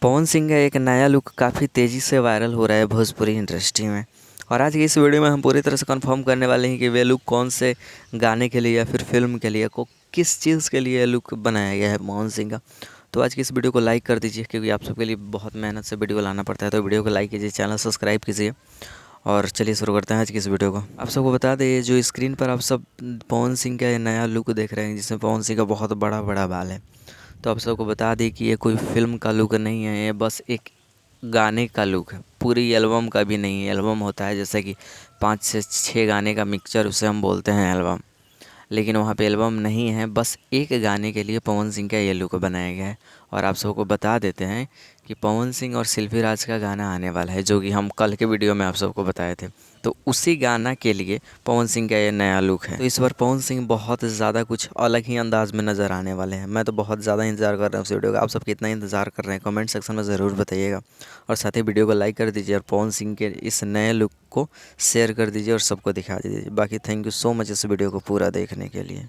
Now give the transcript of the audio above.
पवन सिंह का एक नया लुक काफ़ी तेज़ी से वायरल हो रहा है भोजपुरी इंडस्ट्री में। और आज की इस वीडियो में हम पूरी तरह से कंफर्म करने वाले हैं कि वे लुक कौन से गाने के लिए या फिर फिल्म के लिए को किस चीज़ के लिए लुक बनाया गया है पवन सिंह का। तो आज की इस वीडियो को लाइक कर दीजिए, क्योंकि आप सबके लिए बहुत मेहनत से वीडियो लाना पड़ता है। तो वीडियो को लाइक कीजिए, चैनल सब्सक्राइब कीजिए और चलिए शुरू करते हैं आज की इस वीडियो को। आप सबको बता दें, जो स्क्रीन पर आप सब पवन सिंह का ये नया लुक देख रहे हैं, जिसमें पवन सिंह का बहुत बड़ा बड़ा बाल है। तो आप सबको बता दें कि ये कोई फिल्म का लुक नहीं है, ये बस एक गाने का लुक है। पूरी एल्बम का भी नहीं है। एल्बम होता है जैसे कि 5 से 6 गाने का मिक्सचर, उसे हम बोलते हैं एल्बम। लेकिन वहाँ पे एल्बम नहीं है, बस एक गाने के लिए पवन सिंह का ये लुक बनाया गया है। और आप सबको बता देते हैं कि पवन सिंह और सिल्वी राज का गाना आने वाला है, जो कि हम कल के वीडियो में आप सबको बताए थे। तो उसी गाना के लिए पवन सिंह का ये नया लुक है। तो इस बार पवन सिंह बहुत ज़्यादा कुछ अलग ही अंदाज में नज़र आने वाले हैं। मैं तो बहुत ज़्यादा इंतज़ार कर रहा हूँ उस वीडियो का। आप सब कितना इंतज़ार कर रहे हैं कमेंट सेक्शन में ज़रूर बताइएगा। और साथ ही वीडियो को लाइक कर दीजिए और पवन सिंह के इस नए लुक को शेयर कर दीजिए और सबको दिखा दीजिए। बाकी थैंक यू सो मच इस वीडियो को पूरा देखने के लिए।